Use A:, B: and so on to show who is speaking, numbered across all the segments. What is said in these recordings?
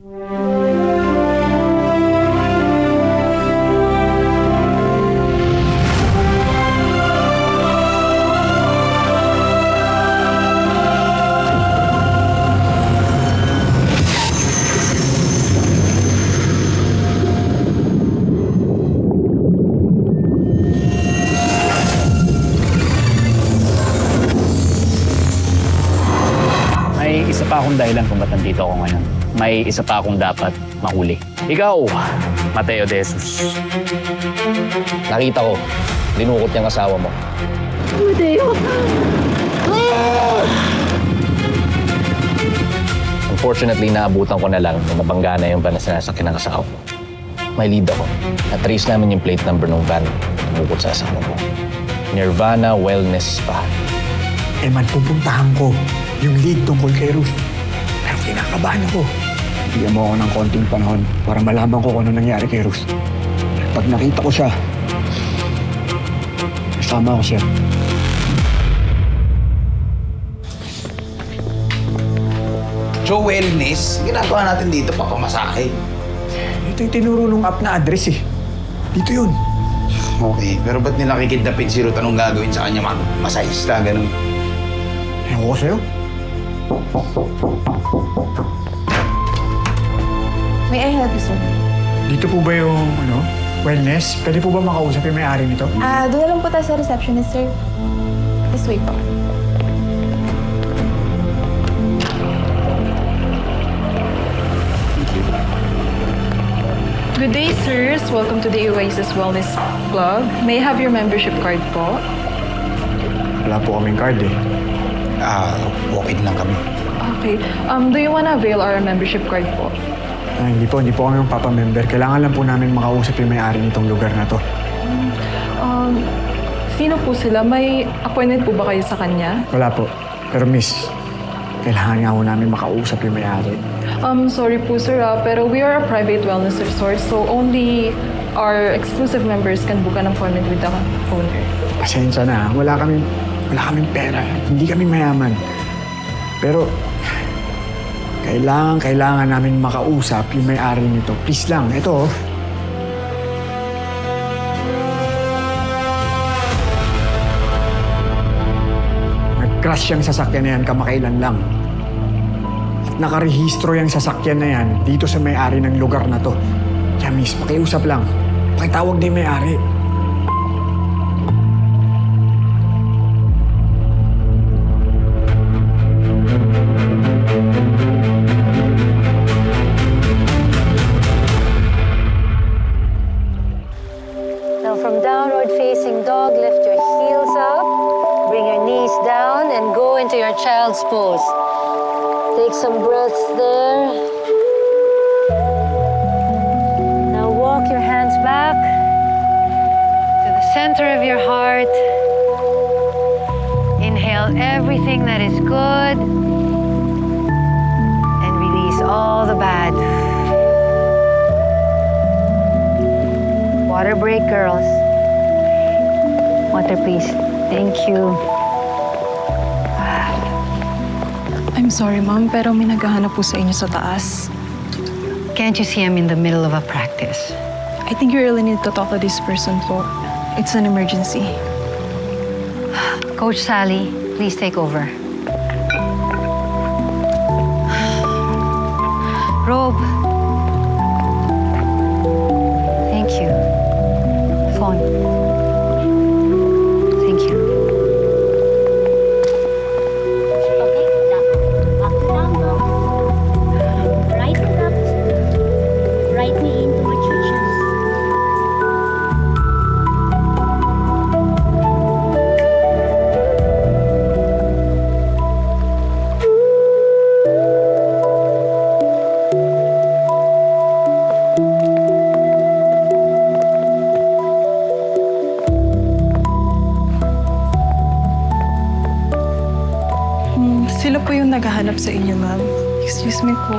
A: May isa pa akong dahilan kung ba't nandito ako ngayon. May isa pa akong dapat mahuli. Ikaw, Mateo De Jesus.
B: Nakita ko, dinukot niyang asawa mo.
C: Mateo!
B: Unfortunately, naabutan ko na lang na nabangga na yung van na sinasakyan ng asawa ko. May lead ako. Na-trace namin yung plate number ng van na tumukot sa asawa ko. Nirvana Wellness Spa.
D: Eh man, pupuntahan ko yung lead tungkol kay Ruth. Pero kinakabahan ako. Bigyan mo ako ng konting panahon para malaman ko kung ano nangyari kay Ruth. Pag nakita ko siya, kasama ko siya.
E: Joe Wellness, ginagawa natin dito papamasahe.
D: Ito yung tinuro nung app na address eh. Dito yun.
E: Okay, pero ba't nila kikidnapin si Ruth? Anong gagawin sa kanya? Masahista, ganun.
D: Ewan ko sa'yo.
C: May I help you, sir?
D: Dito po ba yung, wellness? Pwede po ba makausap yung may-ari nito?
C: Doon na lang po tayo sa receptionist, sir. This way po.
F: Good day, sirs. Welcome to the Oasis Wellness Club. May I have your membership card po?
D: Wala po kaming card eh.
E: Okay lang kami.
F: Okay. Do you wanna avail our membership card po?
D: Hindi po kami magpapamember. Kailangan lang po namin makausap yung may-ari nitong lugar na to.
F: Sino po sila? May appointment po ba kayo sa kanya?
D: Wala po. Pero miss, kailangan nga po namin makausap yung may-ari.
F: Sorry po, sir, pero we are a private wellness resort, so only our exclusive members can book an appointment with the owner.
D: Pasensya na, wala kaming pera. Hindi kami mayaman. Pero, kailangan namin makausap yung may-ari nito. Please lang, ito. Nag-crash yung sasakyan na yan kamakailan lang. At nakarehistro yung sasakyan na yan dito sa may-ari ng lugar na to. Kaya miss, pakiusap lang. Pakitawag na yung may-ari.
G: Now from downward facing dog, lift your heels up, bring your knees down, and go into your child's pose. Take some breaths there. Now walk your hands back to the center of your heart. Inhale everything that is good and release all the bad. Water break, girls. Water, please. Thank you.
F: I'm sorry, ma'am, pero may naghahanap po sa inyo sa taas.
G: Can't you see I'm in the middle of a practice?
F: I think you really need to talk to this person po. It's an emergency.
G: Coach Sally, please take over. Robe. Thank you. Phone. Thank you.
H: Okay, up to down dog. Right foot up. Right knee into what you choose.
F: Sila po yung naghahanap sa inyo, ma'am. Excuse me po.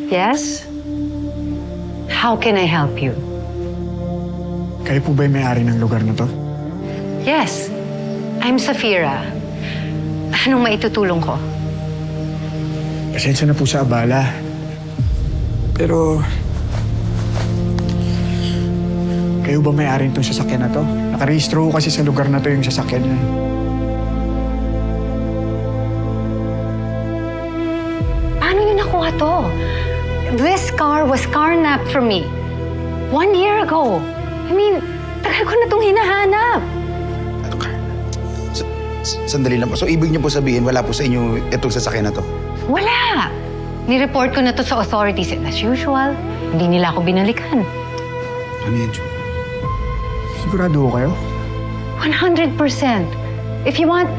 G: Yes? How can I help you?
D: Kayo po ba yung may-ari ng lugar na to?
G: Yes. I'm Safira. Anong maitutulong ko?
D: Pasensya na po sa abala. Pero... Kayo ba may-ari itong sasakyan na to? Nakarehistro ko kasi sa lugar na to yung sasakyan niya.
G: Paano niyo nakuha to? This car was carnapped from me 1 year ago. I mean, tagal ko na itong hinahanap.
E: Ano ka? Sandali lang po. So, ibig niyo po sabihin, wala po sa inyo itong sasakyan na to?
G: Wala! Ni-report ko na to sa authorities and as usual, hindi nila ako binalikan.
E: Ano yan, Ju?
D: Sigurado ko kayo?
G: 100%. If you want,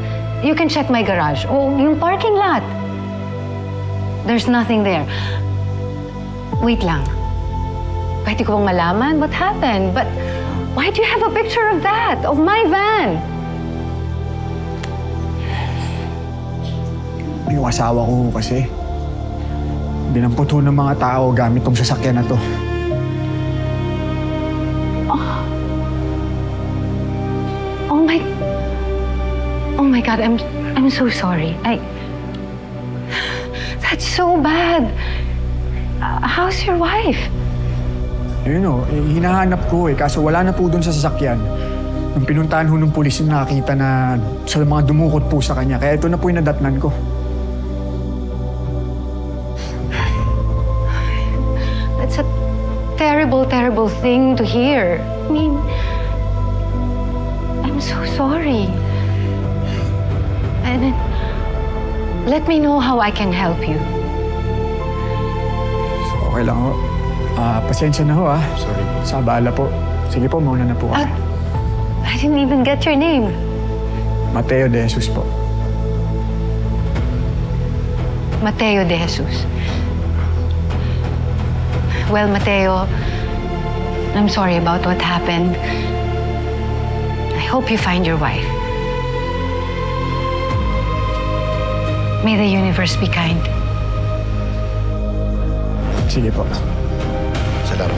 G: you can check my garage o yung parking lot. There's nothing there. Wait lang. Pwede ko bang malaman what happened? But why do you have a picture of that? Of my van?
D: Yung asawa ko kasi. Dinampot ho ng mga tao gamit tong sasakyan na to.
G: Oh my God, I'm so sorry. That's so bad. How's your wife?
D: Yun o, hinahanap ko kaso wala na po dun sa sasakyan. Nung pinuntahan ho ng pulis, nakakita na sa mga dumukot po sa kanya. Kaya ito na po yung nadatnan ko.
G: That's a terrible, terrible thing to hear. I mean, I'm so sorry. And let me know how I can help you.
D: Okay lang ho. Pasensya na ho Sorry. Sa abala po. Sige po, mauna na po kami.
G: I didn't even get your name.
D: Mateo de Jesus po.
G: Mateo de Jesus. Well, Mateo, I'm sorry about what happened. I hope you find your wife. May the universe be kind.
D: Sige po.
E: Salamat.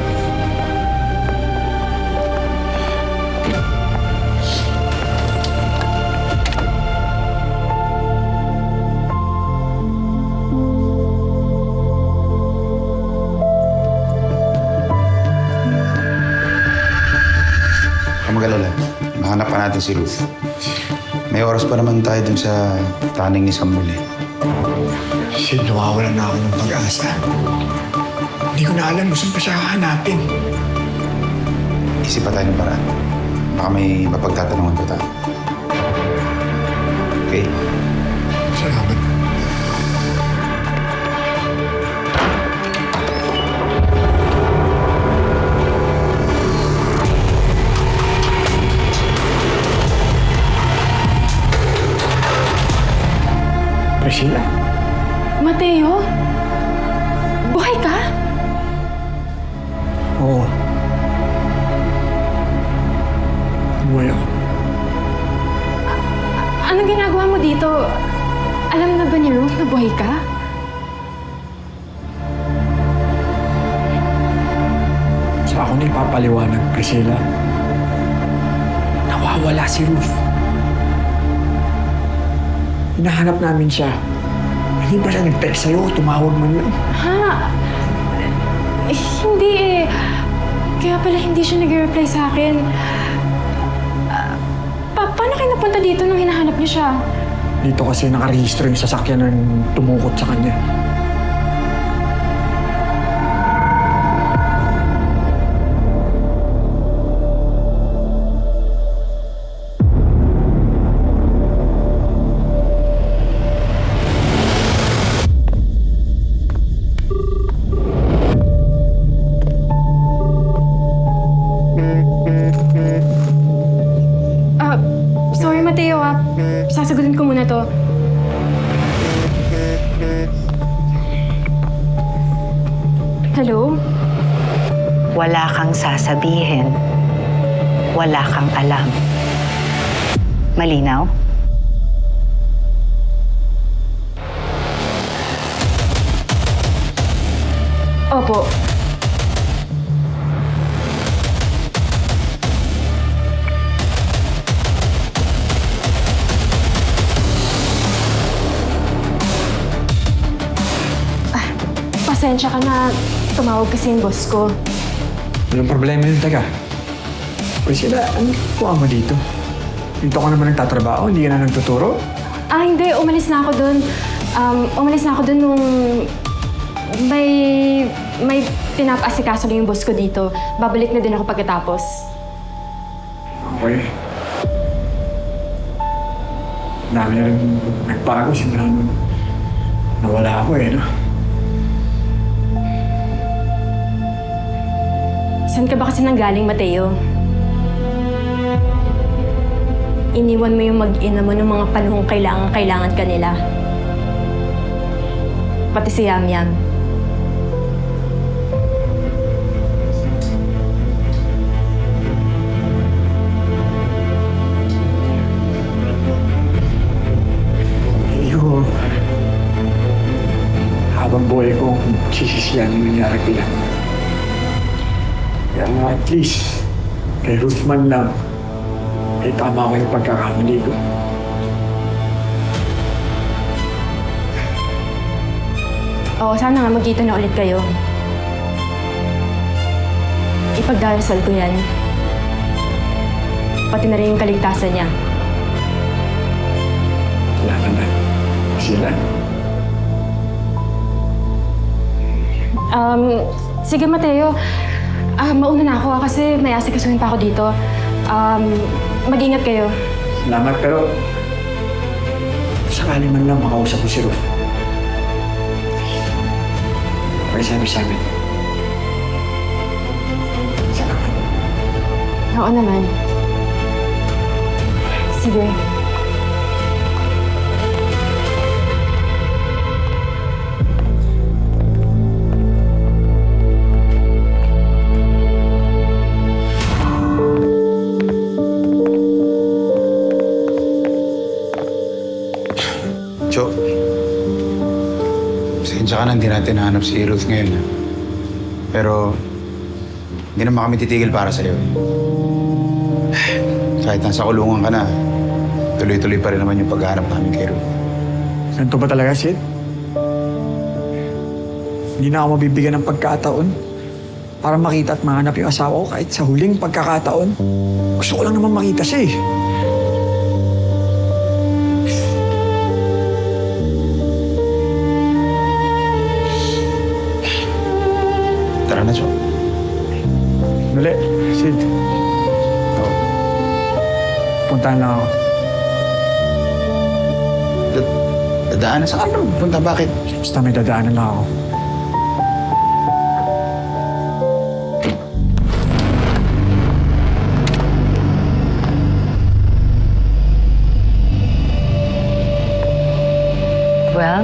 E: Magalala, mahanap pa natin si Ruth. May oras pa naman tayo dun sa taning ni Samuel
D: Sid, nawawalan na ako ng pag-asa. Hindi ko na alam kung saan pa siya hahanapin.
E: Isip pa tayo ng paraan. Baka may mapagtatanungan pa tayo. Okay?
D: Salamat. Priscilla?
C: Mateo? Buhay ka?
D: Oo. Buhay ako.
C: Anong ginagawa mo dito? Alam na ba ni Ruth na buhay ka?
D: Sa ako na ipapaliwanag, Priscilla. Nawawala si Ruth. Hinahanap namin siya. Hindi pa siya nag-text sa'yo, tumawag man lang.
C: Ha? Hindi eh. Kaya pala hindi siya nag-reply sa akin. Paano kayo napunta dito nung hinahanap niyo siya?
D: Dito kasi nakarehistro yung sasakyan ng tumukot sa kanya.
C: Sorry Mateo sasagutin ko muna to. Hello?
G: Wala kang sasabihin. Wala kang alam. Malinaw?
C: Opo.
I: pasensya ka na tumawag kasi yung boss ko.
D: Walang problema yun, teka. Priscilla, ano kuha mo dito? Dito ka naman nagtatrabaho, hindi ka na nagtuturo?
I: Ah, hindi. Umalis na ako dun. Umalis na ako dun nung may pinapasikaso lang yung boss ko dito. Babalik na din ako pagkatapos.
D: Okay. Dami na rin nagbago simula nung nawala ako eh, no?
I: Saan ka ba kasi nanggaling, Mateo? Iniwan mo yung mag-ina mo ng mga panahong kailangan ka nila. Pati si Yam-Yam.
D: Iyo. Habang buhay ko, sisisiyan yung nangyari kila. Kaya nga at least, kay Ruth man lang, ay tama ko yung pagkakamali ko.
I: Oo, sana nga magkita na ulit kayo. Ipagdarasal ko yan. Pati na rin yung kaligtasan niya.
D: Salamat na. Sila.
I: Sige, Mateo. Mauna na ako kasi may asikasuhin pa ako dito. Mag-ingat kayo.
D: Salamat, pero sakali man lang makausap ko si Ruth. Sabi sa amin. Salamat.
I: Oo naman. Sige.
E: Jo, pasensya ka na, hindi natin nahanap si Ruth ngayon. Ha? Pero, hindi naman kami titigil para sa'yo. Kahit nasa kulungan ka na, tuloy-tuloy pa rin naman yung paghahanap namin kay Ruth.
D: Ganito ba talaga, Sid? Hindi na ako mabibigyan ng pagkataon para makita at mahanap yung asawa ko kahit sa huling pagkakataon. Gusto ko lang naman makita siya eh.
E: Tara na, Jo.
D: Mali, Sid. Puntahan lang ako.
E: Dadaan na sa ano? Punta, bakit?
D: Basta may dadaanan lang ako.
G: Well,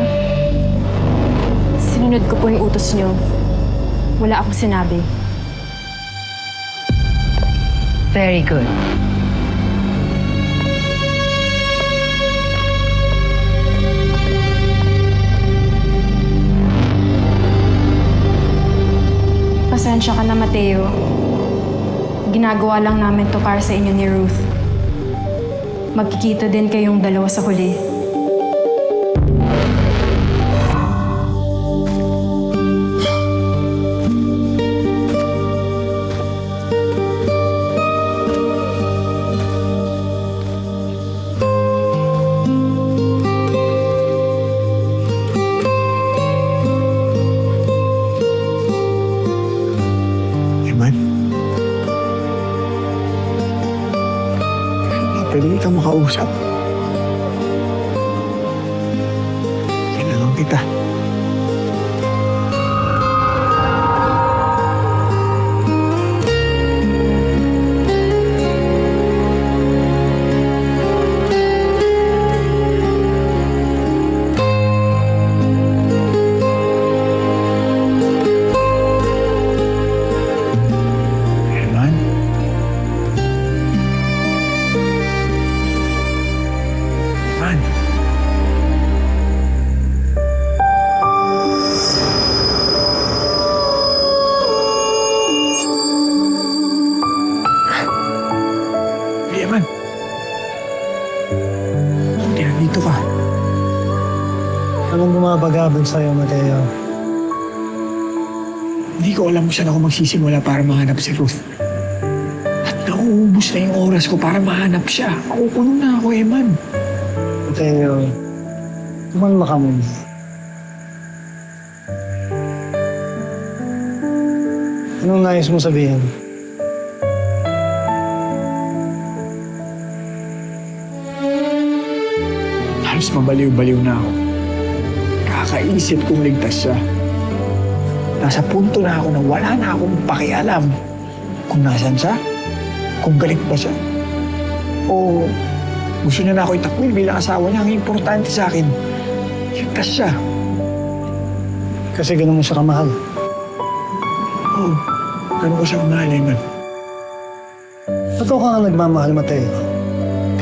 I: Sinunod ko po yung utos niyo. Wala akong sinabi.
G: very good.
I: Pasensya ka na, Mateo. Ginagawa lang namin to para sa inyo ni Ruth. Magkikita din kayong dalawa sa huli.
D: Iman? Pwede kitang makausap. Kailangan kita. Iman? Iman? Iman? Hindi, nandito ka.
J: Anong bumabagabag sa'yo, Mateo?
D: Hindi ko alam kung saan ako magsisimula para mahanap si Ruth. At nauubos na yung oras ko para mahanap siya. Makukulong na ako, Eman.
J: Mateo, kumalma ka muna. Anong nais mo sabihin?
D: Halos mabaliw-baliw na ako. Kakaisip kong ligtas siya. Nasa punto na ako na wala na akong pakialam kung nasan siya, kung galit ba siya, o gusto niya na ako itakwil bilang asawa niya. Ang importante sa akin, ligtas siya.
J: Kasi ganun mo siya kamahal.
D: Oo, ganun ko siya kamahal, Eman.
J: Totoo ka nga nagmamahal, Mateo.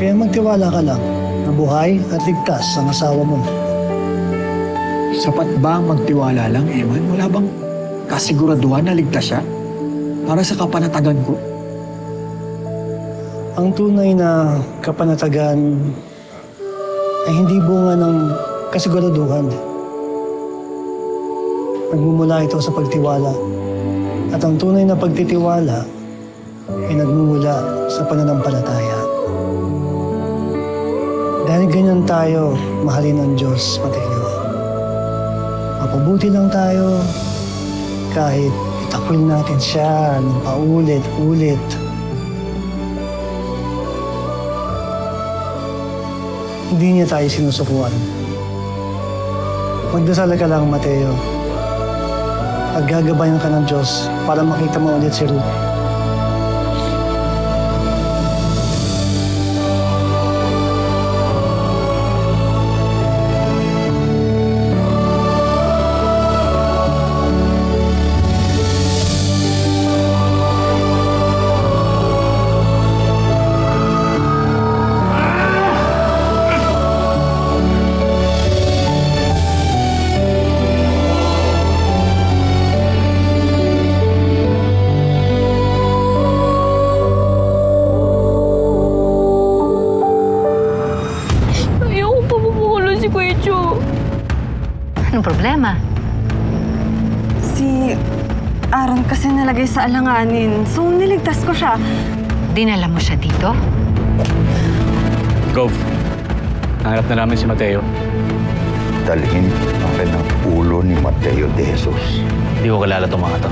J: Kaya magtiwala ka lang na buhay at ligtas ang asawa mo.
D: Sapat ba ang magtiwala lang, Eman? Wala bang kasiguraduhan na ligtas siya? Para sa kapanatagan ko?
J: Ang tunay na kapanatagan ay hindi bunga ng kasiguraduhan. Nagmumula ito sa pagtiwala. At ang tunay na pagtitiwala ay nagmumula sa pananampalataya. Dahil ganyan tayo mahalin ng Diyos, Mateo. Mapabuti lang tayo kahit itakwil natin siya ng paulit-ulit. Hindi niya tayo sinusukuan. Magdasal ka lang, Mateo. At gagabayan ka ng Diyos para makita mo ulit si Ruth.
F: Ayoko pa mamukulong si Kuya Joe.
G: Anong problema?
K: Si Aaron kasi nalagay sa alanganin, so niligtas ko siya.
G: Dinala mo siya dito?
A: Gov, hanap na namin si Mateo.
L: Dalhin ang rin ang ulo ni Mateo de Jesus.
A: Hindi ko kilala itong mga to.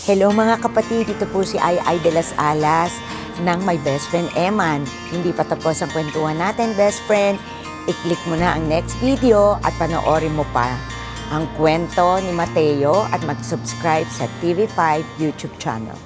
M: Hello mga kapatid, ito po si Ai de las Alas ng My Best Friend Eman. Hindi pa tapos ang kwentuhan natin, best friend. I-click mo na ang next video at panoorin mo pa ang kwento ni Mateo at mag-subscribe sa TV5 YouTube channel.